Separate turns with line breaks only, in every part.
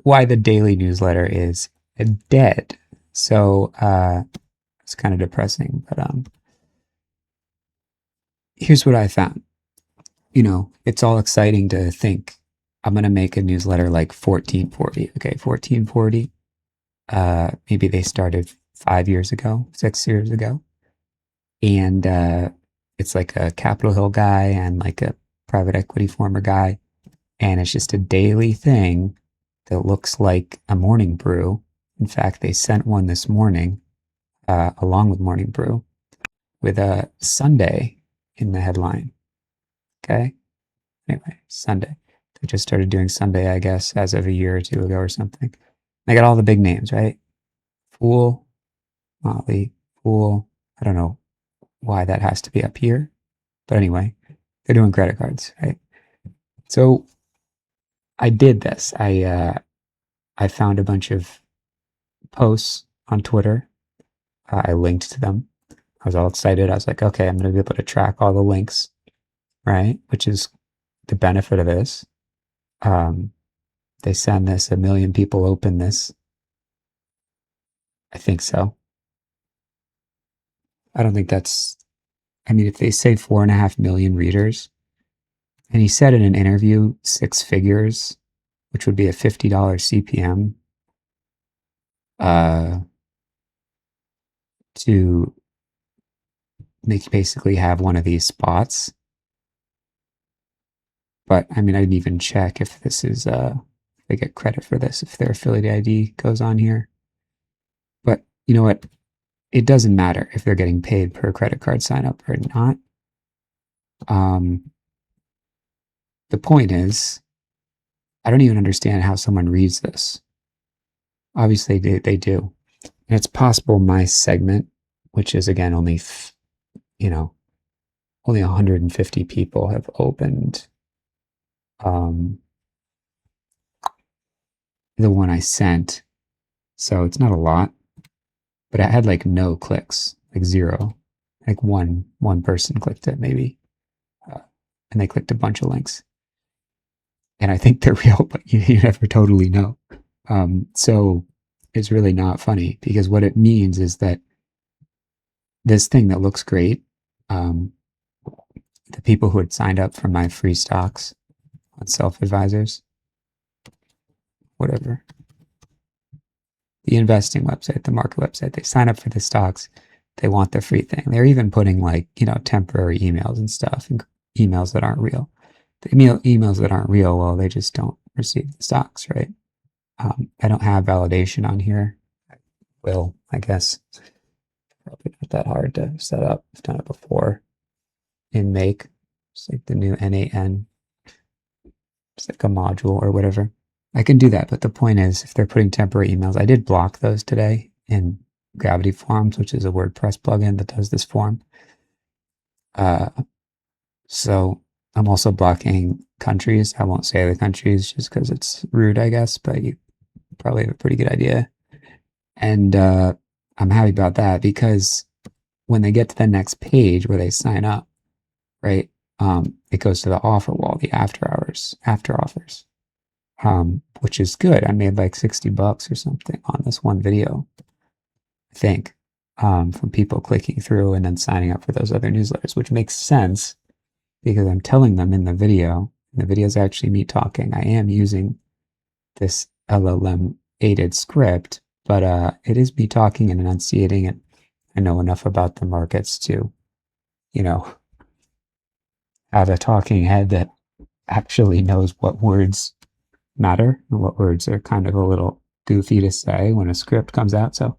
why the daily newsletter is dead. So it's kind of depressing, but here's what I found. It's all exciting to think I'm going to make a newsletter like 1440. Okay, 1440. Maybe they started 5 years ago, 6 years ago. And it's like a Capitol Hill guy and like a private equity former guy. And it's just a daily thing that looks like a morning brew. In fact, they sent one this morning along with morning brew with a Sunday in the headline. Okay. Anyway, Sunday. They just started doing Sunday, I guess, as of a year or two ago or something. They got all the big names, right? Fool, Motley, Fool. I don't know why that has to be up here. But anyway, they're doing credit cards, right? So I did this. I found a bunch of posts on Twitter. I linked to them. I was all excited. I was like, okay, I'm going to be able to track all the links, right? Which is the benefit of this. They send this, 1 million people open this. I think so. I don't think that's, I mean, if they say 4.5 million readers, and he said in an interview 6 figures, which would be a $50 CPM, to make basically have one of these spots. But I mean, I didn't even check if this is, they get credit for this, if their affiliate ID goes on here. But you know what? It doesn't matter if they're getting paid per credit card sign up or not. The point is, I don't even understand how someone reads this. Obviously, they do. And it's possible my segment, which is again only, only 150 people have opened the one I sent. So it's not a lot, but I had like no clicks, like zero. Like one person clicked it maybe, and they clicked a bunch of links. And I think they're real, but you never totally know. So it's really not funny because what it means is that this thing that looks great, the people who had signed up for my free stocks on Self Advisors, whatever, the investing website, the market website, they sign up for the stocks. They want the free thing. They're even putting like, temporary emails and stuff, and emails that aren't real. The emails that aren't real, well, they just don't receive the stocks, right? I don't have validation on here. I will, I guess. Probably not that hard to set up. I've done it before in Make. It's like the new NAN. It's like a module or whatever. I can do that, but the point is, if they're putting temporary emails, I did block those today in Gravity Forms, which is a WordPress plugin that does this form. So I'm also blocking countries. I won't say the countries just because it's rude, I guess, but you probably have a pretty good idea. And I'm happy about that because when they get to the next page where they sign up, right, it goes to the offer wall, the after offers, which is good. I made like $60 or something on this one video, I think, from people clicking through and then signing up for those other newsletters, which makes sense because I'm telling them in the video, and the video is actually me talking. I am using this LLM aided script, but it is me talking and enunciating it. I know enough about the markets to, have a talking head that actually knows what words matter and what words are kind of a little goofy to say when a script comes out. So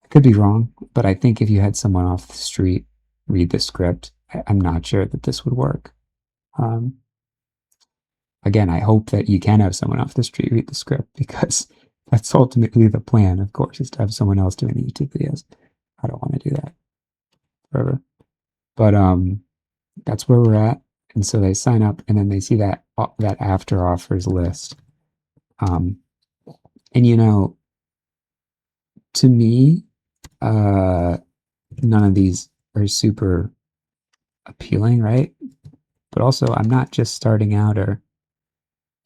I could be wrong, but I think if you had someone off the street read the script, I'm not sure that this would work. Again, I hope that you can have someone off the street read the script because that's ultimately the plan, of course, is to have someone else doing the YouTube videos. I don't want to do that forever. But that's where we're at. And so they sign up and then they see that after offers list. And to me, none of these are super appealing, right? But also I'm not just starting out, or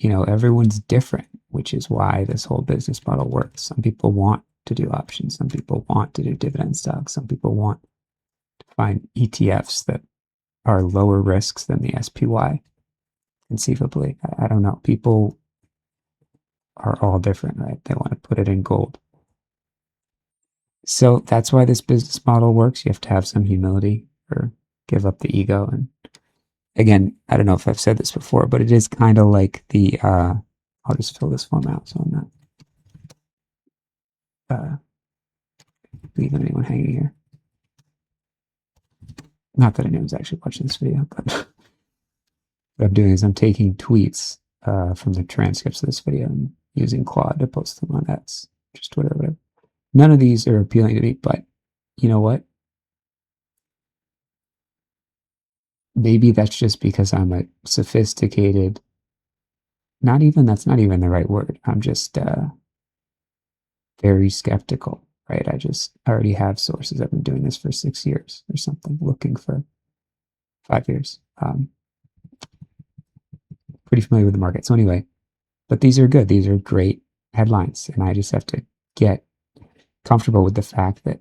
everyone's different. which is why this whole business model works. Some people want to do options. Some people want to do dividend stocks. Some people want to find ETFs that are lower risks than the SPY, conceivably. I don't know. People are all different, right? They want to put it in gold. So that's why this business model works. You have to have some humility or give up the ego. And again, I don't know if I've said this before, but it is kind of like the, I'll just fill this form out so I'm not leaving anyone hanging here. Not that anyone's actually watching this video, but what I'm doing is I'm taking tweets from the transcripts of this video and using Claude to post them on X, just Twitter, whatever. None of these are appealing to me, but you know what? Maybe that's just because I'm a sophisticated, that's not even the right word. I'm just very skeptical, right? I already have sources. I've been doing this for 6 years or something, looking for 5 years. Pretty familiar with the market. So anyway, but these are good. These are great headlines. And I just have to get comfortable with the fact that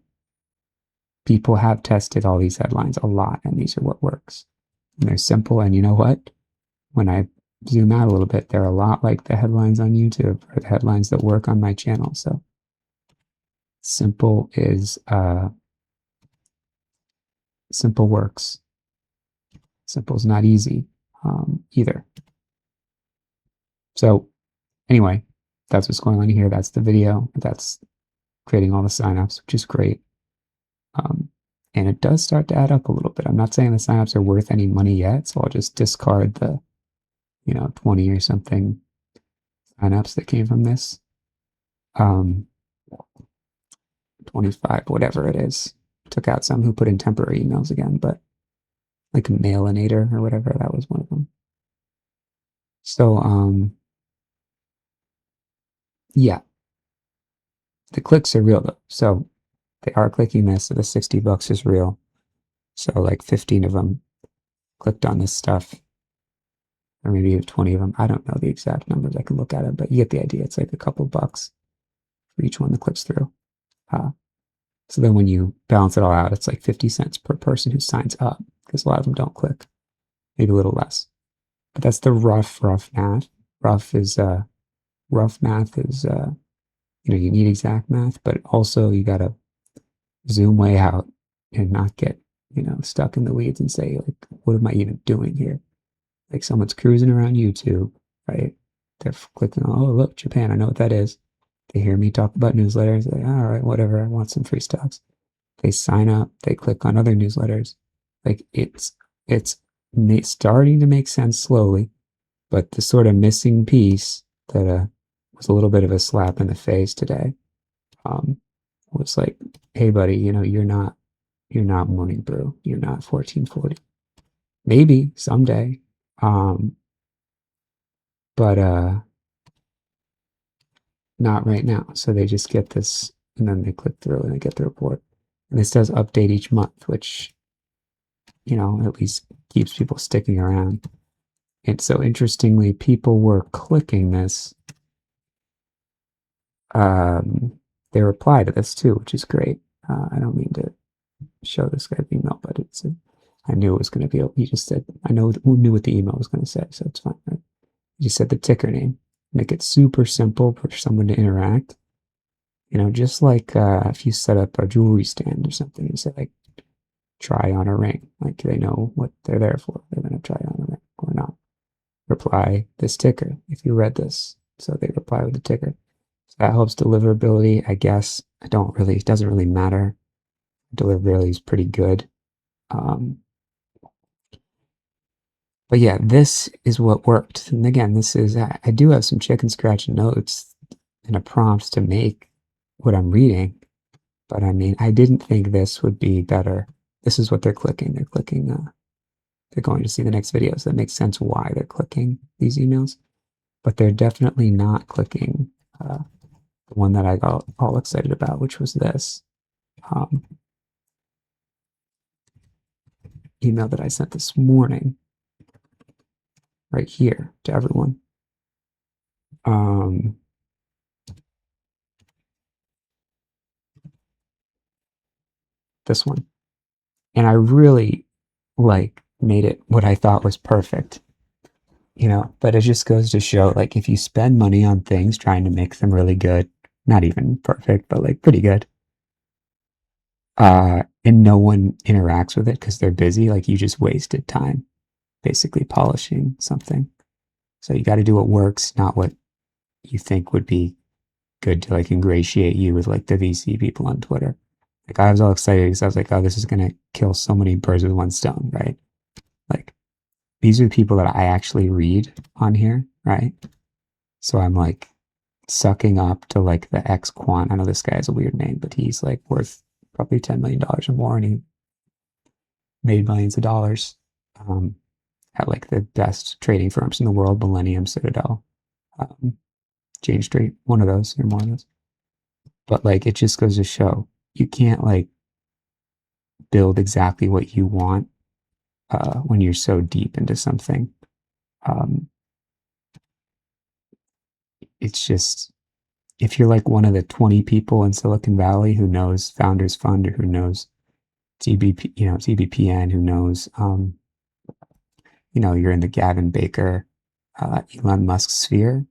people have tested all these headlines a lot, and these are what works. And they're simple. And you know what? When I zoom out a little bit, they're a lot like the headlines on YouTube or the headlines that work on my channel. So simple works. Simple is not easy either. So anyway, that's what's going on here. That's the video. That's creating all the signups, which is great. And it does start to add up a little bit. I'm not saying the signups are worth any money yet, so I'll just discard the, 20 or something signups that came from this. 25, whatever it is. Took out some who put in temporary emails again, but like Mailinator or whatever, that was one of them. So, yeah. The clicks are real though. So they are clicking this, so the $60 is real. So like 15 of them clicked on this stuff, or maybe 20 of them. I don't know the exact numbers. I can look at it, but you get the idea. It's like a couple bucks for each one that clicks through. So then when you balance it all out, it's like 50 cents per person who signs up, because a lot of them don't click, maybe a little less. But that's the rough math. Rough math is, you need exact math, but also you got to zoom way out and not get, stuck in the weeds and say, like, what am I even doing here? Like someone's cruising around YouTube, right? They're clicking on, oh, look, Japan, I know what that is. They hear me talk about newsletters. They're like, all right, whatever, I want some free stocks. They sign up, they click on other newsletters. Like it's starting to make sense slowly, but the sort of missing piece that was a little bit of a slap in the face today was like, hey, buddy, you're not Morning Brew. You're not 1440. Maybe someday. But not right now. So they just get this, and then they click through and they get the report. And this does update each month, which, at least keeps people sticking around. And so interestingly, people were clicking this. They reply to this too, which is great. I don't mean to show this guy's email, but I knew it was going to be, he just said, I knew what the email was going to say, so it's fine, right? He just said the ticker name. Make it super simple for someone to interact. Just like if you set up a jewelry stand or something, you say like, try on a ring. Like they know what they're there for. They're going to try on a ring or not. Reply this ticker if you read this. So they reply with the ticker. So that helps deliverability, I guess. It doesn't really matter. Deliverability is pretty good. But yeah, this is what worked. And again, I do have some chicken scratch notes and a prompts to make what I'm reading. But I mean, I didn't think this would be better. This is what they're clicking. They're clicking, they're going to see the next video. So that makes sense why they're clicking these emails. But they're definitely not clicking the one that I got all excited about, which was this email that I sent this morning. Right here to everyone. this one. And I really like made it what I thought was perfect, but it just goes to show like if you spend money on things trying to make them really good, not even perfect, but like pretty good, and no one interacts with it because they're busy, like you just wasted time basically polishing something. So you got to do what works, not what you think would be good to like ingratiate you with like the VC people on Twitter. Like I was all excited because I was like, oh, this is gonna kill so many birds with one stone, right? Like these are the people that I actually read on here, right? So I'm like sucking up to like the ex quant. I know this guy has a weird name, but he's like worth probably $10 million or more, and he made millions of dollars at like the best trading firms in the world, Millennium, Citadel, um, Jane Street, one of those or more of those. But like it just goes to show you can't like build exactly what you want when you're so deep into something. Um, it's just if you're like one of the 20 people in Silicon Valley who knows Founders Fund or who knows TBP, TBPN, who knows, you're in the Gavin Baker, Elon Musk sphere,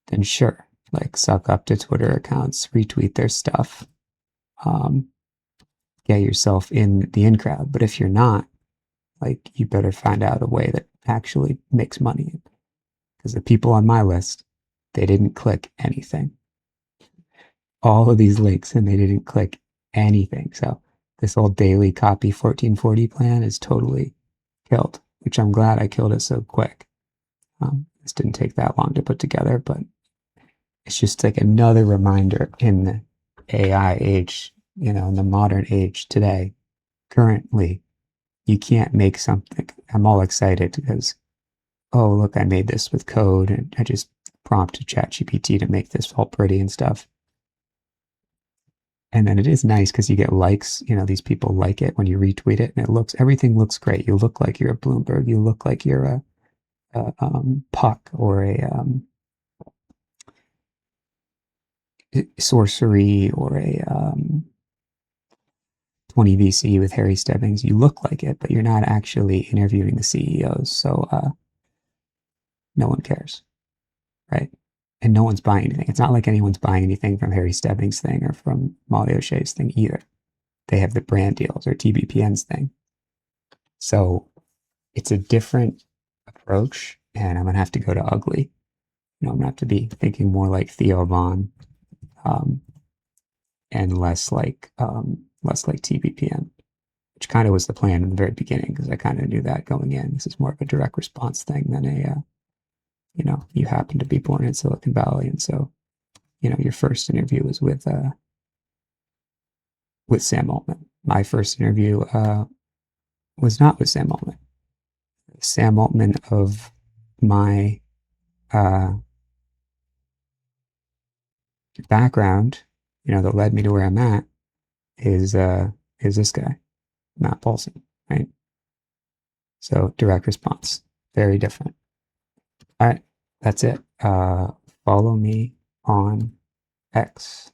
then sure, like suck up to Twitter accounts, retweet their stuff, um, get yourself in the in crowd. But if you're not, like you better find out a way that actually makes money. Because the people on my list, they didn't click anything. All of these links and they didn't click anything. So this old daily copy 1440 plan is totally killed, which I'm glad I killed it so quick. This didn't take that long to put together, but it's just like another reminder in the AI age, in the modern age today, currently, you can't make something. I'm all excited because, oh, look, I made this with code and I just prompted ChatGPT to make this all pretty and stuff. And then it is nice because you get likes. These people like it when you retweet it, and everything looks great. You look like you're a Bloomberg. You look like you're a Puck or a Sorcery or a 20 VC with Harry Stebbings. You look like it, but you're not actually interviewing the CEOs. So no one cares, right? And no one's buying anything. It's not like anyone's buying anything from Harry Stebbings' thing or from Molly O'Shea's thing either. They have the brand deals or TBPN's thing. So it's a different approach, and I'm going to have to go to ugly. I'm going to have to be thinking more like Theo Von, and less like TBPN, which kind of was the plan in the very beginning because I kind of knew that going in. This is more of a direct response thing than you happen to be born in Silicon Valley, and so your first interview was with Sam Altman. My first interview was not with Sam Altman. Sam Altman of my background, that led me to where I'm at, is this guy, Matt Paulson, right? So direct response, very different. All right, that's it. Follow me on X.